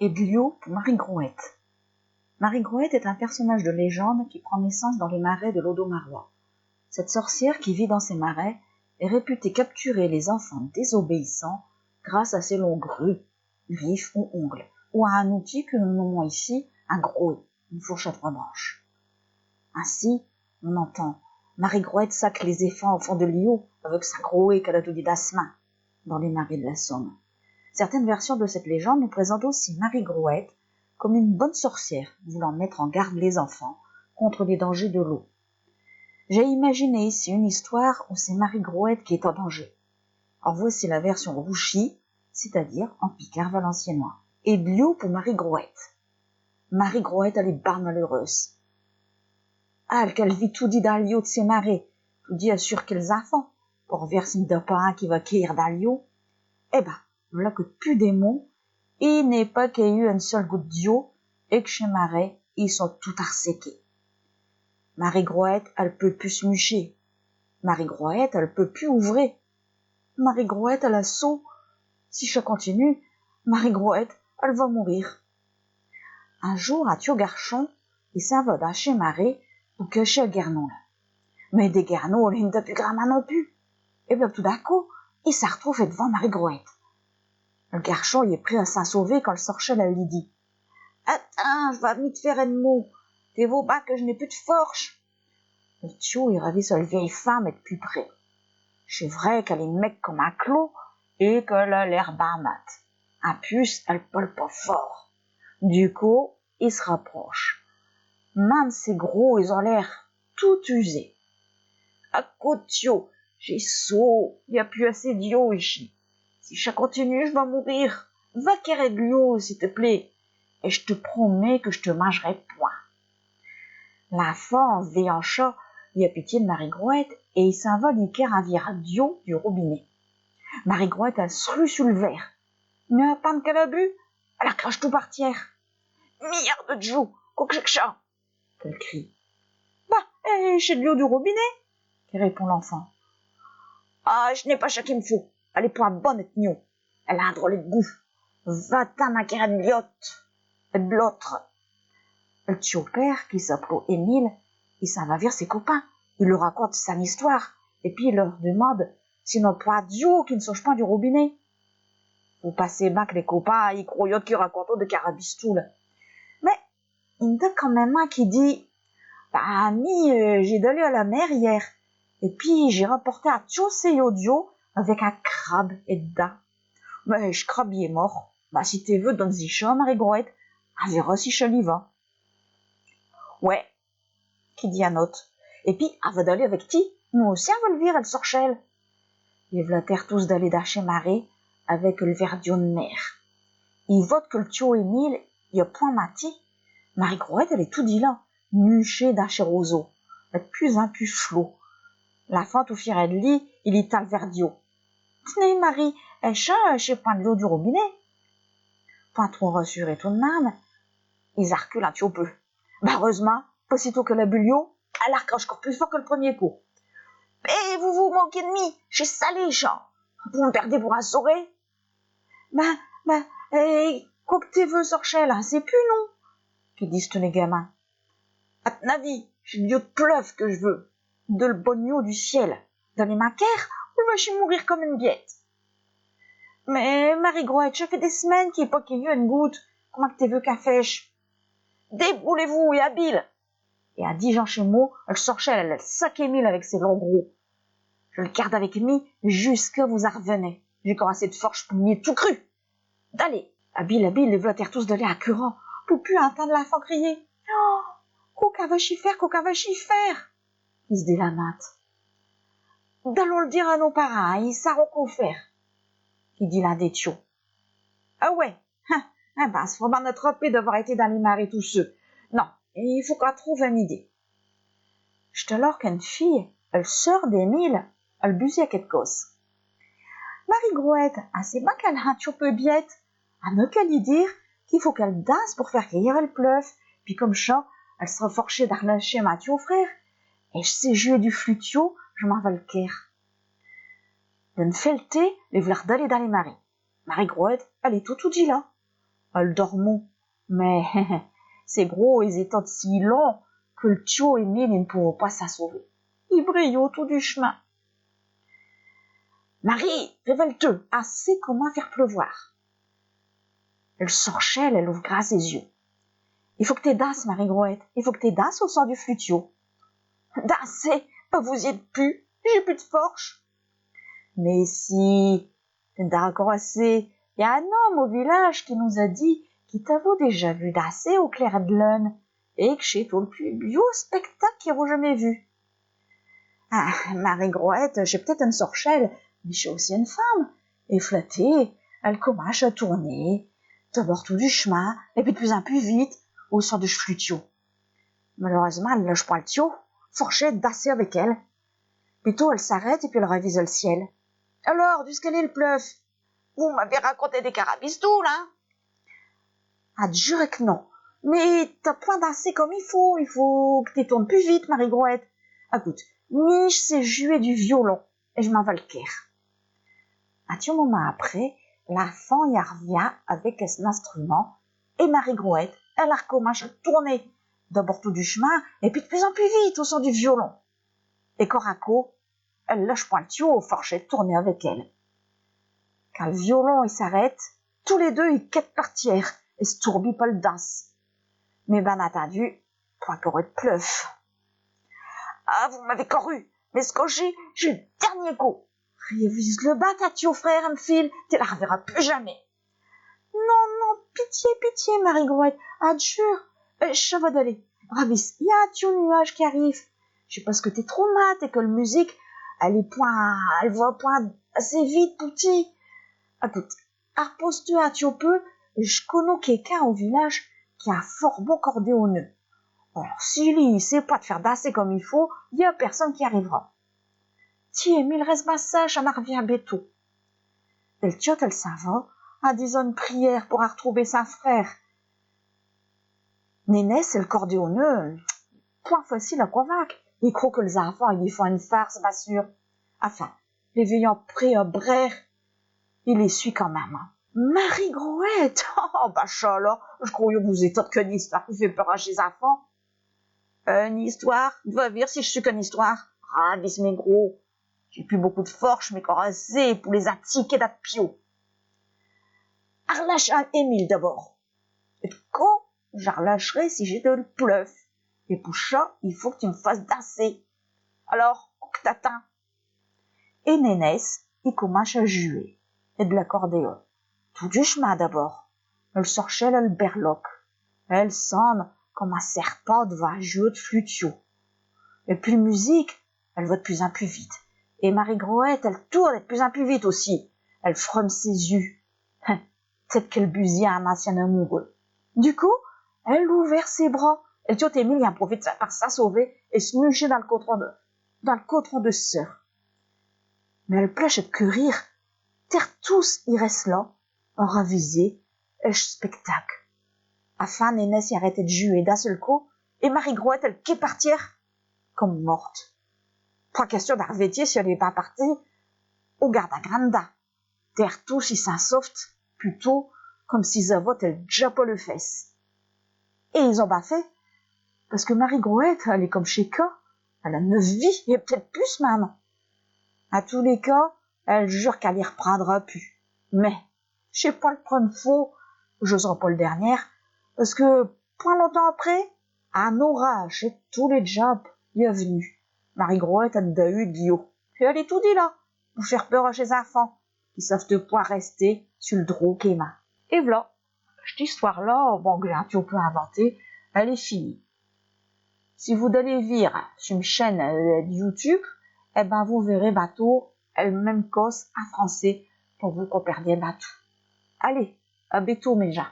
Et Glio pour Marie Grouette. Marie Grouette est un personnage de légende qui prend naissance dans les marais de l'Odomarois. Cette sorcière qui vit dans ces marais est réputée capturer les enfants désobéissants grâce à ses longues grues, griffes ou ongles, ou à un outil que nous nommons ici un groé, une fourchette rebranche. Ainsi, on entend Marie Grouette sac les éléphants au fond de l'Io avec sa groé qu'elle a tout dit d'asma dans les marais de la Somme. Certaines versions de cette légende nous présentent aussi Marie Grouette comme une bonne sorcière voulant mettre en garde les enfants contre les dangers de l'eau. J'ai imaginé ici une histoire où c'est Marie Grouette qui est en danger. En voici la version rouchie, c'est-à-dire en picard valenciennois. Et Glio pour Marie Grouette. Marie Grouette, elle est barre malheureuse. Ah, qu'elle vit tout dit dans l'Io de ses marais, tout dit assure qu'elles enfants, pour verser une pas un qui va cueillir dans l'Io. Eh ben, voilà que plus des mots, il n'est pas qu'il y ait eu une seule goutte d'eau, et que chez Marais, ils sont tout arséqués. Marie Grouette, elle peut plus se mûcher. Marie Grouette, elle peut plus ouvrir. Marie Grouette, elle a saut. Si je continue, Marie Grouette, elle va mourir. Un jour, à Thio Garchon, il s'en va d'un chez Marais pour cacher un guernon. Mais des guernons, il n'a plus grand non plus. Et bien tout d'un coup, il s'est retrouvé devant Marie Grouette. Le garçon, il est prêt à s'en sauver quand le sorchel lui dit « Attends, je vais venir te faire un mot. T'es vos bas que je n'ai plus de force. » Le Thio, il ravit sur la vieille femme et de plus près. C'est vrai qu'elle est mec comme un clou et qu'elle a l'air barmate. En plus, elle parle pas fort. Du coup, il se rapproche. Même ces gros, ils ont l'air tout usés. « À côté, Thio, j'ai saut, il n'y a plus assez d'eau ici. Si je continue, je vais mourir. Va quérir de l'eau, s'il te plaît. Et je te promets que je te mangerai point. » L'enfant, veillant chat, il a pitié de Marie Grouette et il s'en va liquer un verre d'eau du robinet. Marie Grouette a se rue sur le verre. Mais à peine qu'elle a bu, elle a craché tout par terre. « Milliard de joues, quoi que chat !» qu'elle crie. « Bah, j'ai de l'eau du robinet !» qui répond l'enfant. « Ah, je n'ai pas ça qu'il me faut. Elle est pas bonne, cette gnou. Elle a un drôle de goût. Va-t'en, ma guerre de liotte. Et de l'autre. » Le petit père, qui s'appelait Émile, il s'en va vers ses copains. Il leur raconte son histoire. Et puis il leur demande s'ils n'ont pas d'eau qui ne sauge pas du robinet. Vous passez bien que les copains, ils croient qu'ils racontent de carabistoule. Mais, il y en a quand même un qui dit, bah, ami, j'ai d'aller à la mer hier. Et puis, j'ai rapporté un tchoussé audio avec un crabe et dedans. Mais, je crabe, il est mort. Bah, si t'es veux, donne-y chaud, Marie Grouette. On verra si je l'y va. Ouais, qui dit un autre. Et puis, elle va d'aller avec ti. Nous aussi, on va le vire, elle sorchelle. Ils vlatèrent tous d'aller d'acheter Marie avec le verre d'eau de mer. Ils votent que le tio Émile, il a point mati. Marie Grouette, elle est tout dit là, nuchée d'acheter roseau. Elle plus un plus flot. La fente au firet de lit, il y t'a le verre d'eau. Tenez, Marie, elle chez point de l'eau du robinet. Pas trop rassuré tout de même. Ils reculent un petit peu. Bah, heureusement, pas sitôt que la bulio, elle arcroche encore plus fort que le premier coup. Eh, vous manquez de mie, j'ai salé, chat. Vous me perdez pour un sauré. Quoi que t'es veux, sorchelle, hein, c'est plus non. Qu'ils disent tous les gamins. À ton avis, j'ai de l'eau de pleuve que je veux. De le bonneau du ciel. Dans les macaires, ou je vais mourir comme une biette. Mais, Marie Grouette, ça fait des semaines qu'il n'y a pas qu'il y ait une goutte. Comment que t'es veux qu'à fêche? Déboulez-vous et habile. Et à 10 Jean chez moi, elle sorchelle, elle sac Émile avec ses longs gros. Je le garde avec mi jusqu'à vous en revenez. J'ai commencé de force pour m'y tout cru. D'aller, habile, les vlatèrent tous d'aller à curant, pour plus entendre l'enfant crier. Oh, qu'au va j'y faire, il se dit la natte. D'allons le dire à nos parents, ils sauront quoi faire, il dit l'un des tios. Ah ouais, ben, c'est vraiment notre paix d'avoir été dans les marais tous ceux. Non, il faut qu'on trouve une idée. J'te alors qu'une fille, elle sort d'Émile, elle busait à quelque chose. Marie Grouette, assez bien qu'elle a un petit peu biette, elle n'a qu'à lui dire qu'il faut qu'elle danse pour faire cueillir le pleuve, puis comme ça, elle sera forchée d'arnacher Mathieu au frère, et je sais jouer du flutio, je m'en vais le caire. D'une felleté, les vouloir d'aller dans les marais. Marie Grouette, elle est tout dit là. Elle dormait. Mais c'est gros, ils étaient si longs que le tio Émile ne pouvait pas s'en sauver. Il brillait autour du chemin. Marie, révèle-te, assez comment faire pleuvoir. Elle sorchait, elle ouvra ses yeux. Il faut que t'es danses, Marie-Grouette. Il faut que t'es danses au son du flutio. Danser, vous y êtes plus. J'ai plus de force. Mais si, t'es d'accord assez. Il y a un homme au village qui nous a dit qu'il t'avait déjà vu danser au clair de lune et que c'est le plus beau spectacle qu'il ait jamais vu. Ah, Marie-Grouette, j'ai peut-être une sorchelle, mais je suis aussi une femme. Et flottée, elle commence à tourner, d'abord tout du chemin, et puis de plus en plus vite, au son du flutio. Malheureusement, elle lâche pas le tio, forchait d'assez avec elle. Plutôt, elle s'arrête et puis elle revise le ciel. Alors, d'où est le pleuve? Vous m'avez raconté des carabistous, là? Ah, jure que non. Mais t'as point dansé comme il faut que tu tournes plus vite, Marie-Grouette. Écoute, Mich s'est joué du violon, et je m'en vais le caire. Un petit moment après, l'enfant y revient avec son instrument, et Marie-Grouette, elle a recommencé à tourner, d'abord tout du chemin, et puis de plus en plus vite au son du violon. Et Coraco, elle lâche point le tuyau, forchait de tourner avec elle. Quand le violon il s'arrête, tous les deux ils quittent par tiers, et se tourbillent pas le danse. Mais ben entendu, point pour être pleuf. Ah, vous m'avez couru, mais ce que j'ai le dernier coup. Révise le bas, ta tio frère, me file, tu la reverras plus jamais. Non, non, pitié, pitié, Marie-Grouette, ah, jure, je vais d'aller. Ravis, il y a un tio nuage qui arrive. Je sais pas ce que t'es trop mat et que la musique, elle va point assez vite, petit. Écoute, repose-toi un tio peu, je connais quelqu'un au village qui a un fort beau cordéoneux. Alors, s'il ne sait pas te faire danser comme il faut, il y a personne qui arrivera. Tiens, mais il reste ma sage, elle revient bientôt. Et le tiote, elle s'en va, en disant une prière pour retrouver sa frère. Nénès, c'est le cordéoneux, point facile à convaincre. Il croit que les enfants, ils font une farce, bien sûr. Enfin, les veillant près à brère, il les suit quand même. Marie-Grouette! Oh, bah, ça, là, je croyais que vous étiez qu'une histoire qui fait peur à ces enfants. Une histoire? Va dire si je suis qu'une histoire. Ah, bis mes gros. J'ai plus beaucoup de force, mais assez pour les attiquer d'apio. Arlâche un Émile d'abord. Et quand j'arlâcherai si j'ai de le pleuve. Et pour ça, il faut que tu me fasses danser. Alors, que t'attends? Et Nénès, il commence à jouer. Et de l'accordéon. Tout du chemin d'abord. Elle sorchait le berloque. Elle sonne comme un serpent devant un jeu de flutio. Et puis musique, elle va de plus en plus vite. Et Marie-Grouette, elle tourne de plus en plus vite aussi. Elle fromme ses yeux. Peut-être qu'elle busille un ancien amoureux. Du coup, elle ouvre ses bras. Et tio Émile en profite par s'assauver et se moucher dans le cotron de sœur. Mais elle plèche de courir. Terre tous, ils restent là, en ravisé, et spectacle. Afin, Nénès y arrêtait de jouer d'un seul coup, et Marie-Grouette, elle qui partir comme morte. Pas question d'arrêter si elle n'est pas partie au garda granda. Terre tous, ils s'en soft, plutôt comme s'ils avaient déjà pas le fesse. Et ils ont pas fait, parce que Marie-Grouette, elle est comme chez K, elle a 9 vies, et peut-être plus même. À tous les cas, elle jure qu'elle y reprendra plus. Mais, je sais pas le prendre faux, je serai pas le dernier, parce que, point longtemps après, un orage et tous les jobs y est venu. Marie-Grouette a eu de l'eau. Et elle est tout dit là, pour faire peur à ses enfants, qui savent de pas rester sur le drôle qu'Emma. Et voilà, cette histoire-là, bon, que j'ai un petit peu inventée, elle est finie. Si vous allez voir sur une chaîne de YouTube, eh ben, vous verrez bateau, elle même cause en français, pour vous qu'on perdiez bateau. Allez, à bientôt, mes gens.